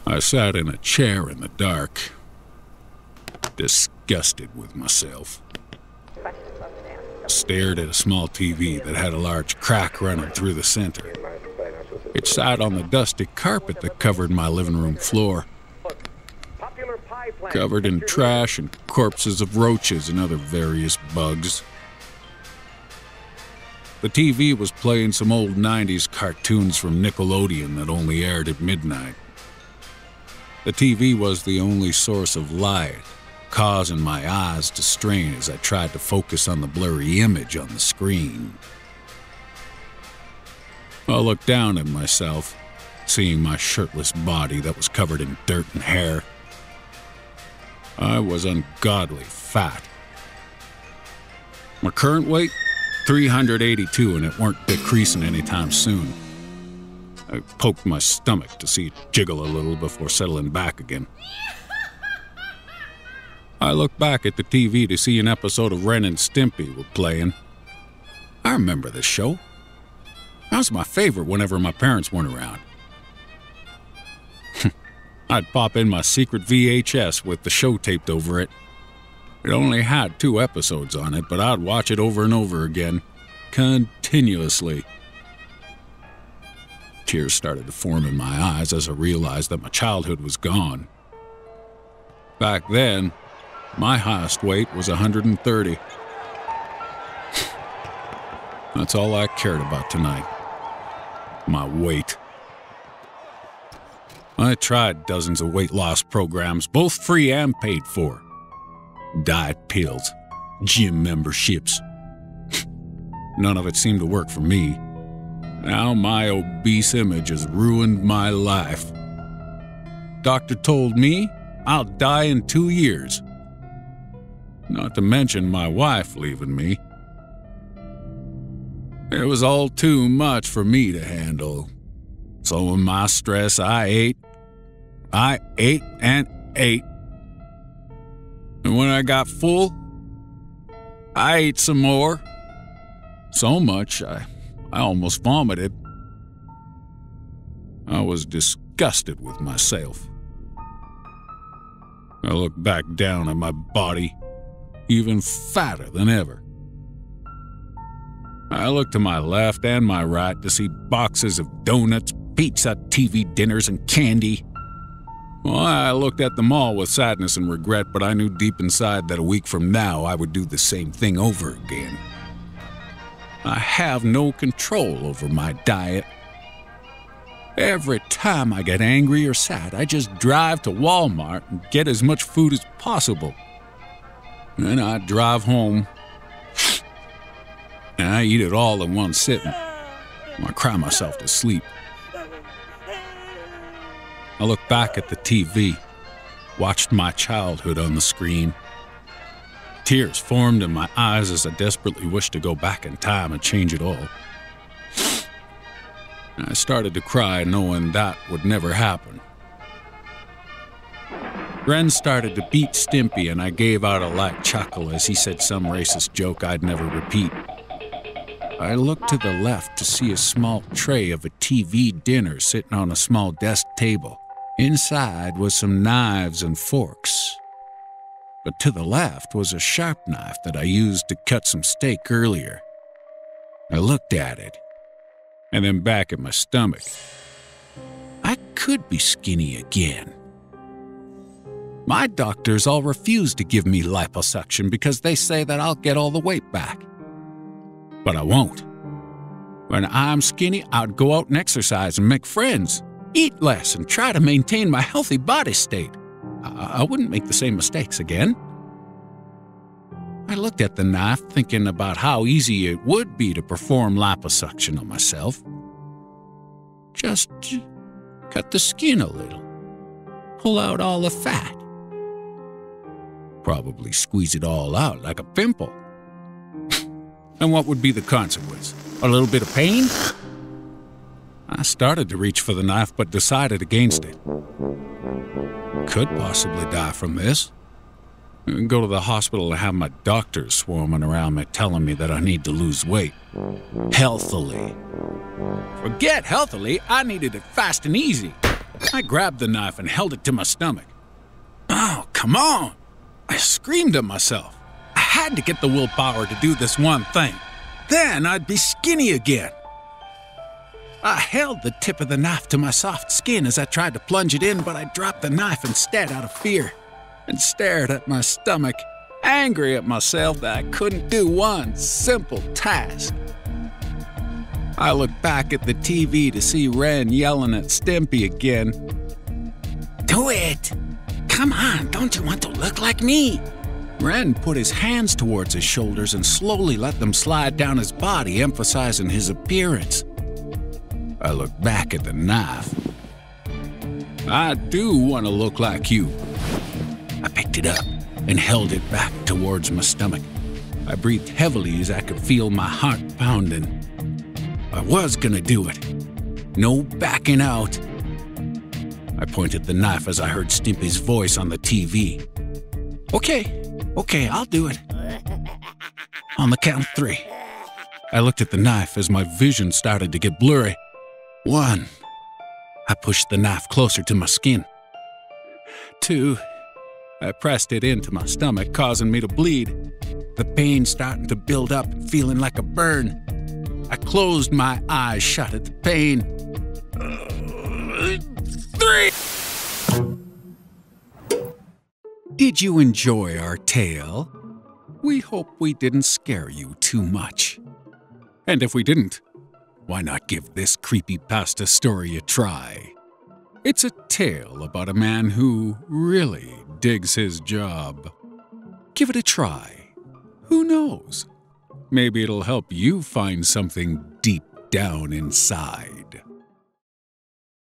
I sat in a chair in the dark, disgusted with myself. Stared at a small TV that had a large crack running through the center. It sat on the dusty carpet that covered my living room floor, covered in trash and corpses of roaches and other various bugs. The TV was playing some old 90s cartoons from Nickelodeon that only aired at midnight. The TV was the only source of light, causing my eyes to strain as I tried to focus on the blurry image on the screen. I looked down at myself, seeing my shirtless body that was covered in dirt and hair. I was ungodly fat. My current weight? 382, and it weren't decreasing anytime soon. I poked my stomach to see it jiggle a little before settling back again. I looked back at the TV to see an episode of Ren and Stimpy were playing. I remember this show. That was my favorite whenever my parents weren't around. I'd pop in my secret VHS with the show taped over it. It only had 2 episodes on it, but I'd watch it over and over again, continuously. Tears started to form in my eyes as I realized that my childhood was gone. Back then, my highest weight was 130. That's all I cared about tonight. My weight. I tried dozens of weight loss programs, both free and paid for. Diet pills, gym memberships. None of it seemed to work for me. Now my obese image has ruined my life. Doctor told me I'll die in 2 years. Not to mention my wife leaving me. It was all too much for me to handle. So in my stress, I ate and ate. And when I got full, I ate some more. So much, I almost vomited. I was disgusted with myself. I looked back down at my body, even fatter than ever. I looked to my left and my right to see boxes of donuts, pizza, TV dinners, and candy. Well, I looked at them all with sadness and regret, but I knew deep inside that a week from now I would do the same thing over again. I have no control over my diet. Every time I get angry or sad, I just drive to Walmart and get as much food as possible. Then I drive home, and I eat it all in one sitting. I cry myself to sleep. I looked back at the TV, watched my childhood on the screen. Tears formed in my eyes as I desperately wished to go back in time and change it all. I started to cry knowing that would never happen. Ren started to beat Stimpy and I gave out a light chuckle as he said some racist joke I'd never repeat. I looked to the left to see a small tray of a TV dinner sitting on a small desk table. Inside was some knives and forks. But to the left was a sharp knife that I used to cut some steak earlier. I looked at it, and then back at my stomach. I could be skinny again. My doctors all refuse to give me liposuction because they say that I'll get all the weight back. But I won't. When I'm skinny, I'd go out and exercise and make friends, eat less, and try to maintain my healthy body state. I wouldn't make the same mistakes again. I looked at the knife, thinking about how easy it would be to perform liposuction on myself. Just cut the skin a little. Pull out all the fat. Probably squeeze it all out like a pimple. And what would be the consequence? A little bit of pain? I started to reach for the knife, but decided against it. Could possibly die from this. Go to the hospital and have my doctors swarming around me telling me that I need to lose weight. Healthily. Forget healthily, I needed it fast and easy. I grabbed the knife and held it to my stomach. Oh, come on! I screamed at myself. I had to get the willpower to do this one thing. Then I'd be skinny again. I held the tip of the knife to my soft skin as I tried to plunge it in, but I dropped the knife instead out of fear and stared at my stomach, angry at myself that I couldn't do one simple task. I looked back at the TV to see Ren yelling at Stimpy again. Do it! Come on, don't you want to look like me? Ren put his hands towards his shoulders and slowly let them slide down his body, emphasizing his appearance. I looked back at the knife. I do want to look like you. I picked it up and held it back towards my stomach. I breathed heavily as I could feel my heart pounding. I was gonna do it. No backing out. I pointed the knife as I heard Stimpy's voice on the TV. Okay, I'll do it. On the count of 3. I looked at the knife as my vision started to get blurry. 1. I pushed the knife closer to my skin. 2. I pressed it into my stomach, causing me to bleed. The pain starting to build up and feeling like a burn. I closed my eyes shut at the pain. 3! Did you enjoy our tale? We hope we didn't scare you too much. And if we didn't, why not give this creepypasta story a try? It's a tale about a man who really digs his job. Give it a try. Who knows? Maybe it'll help you find something deep down inside.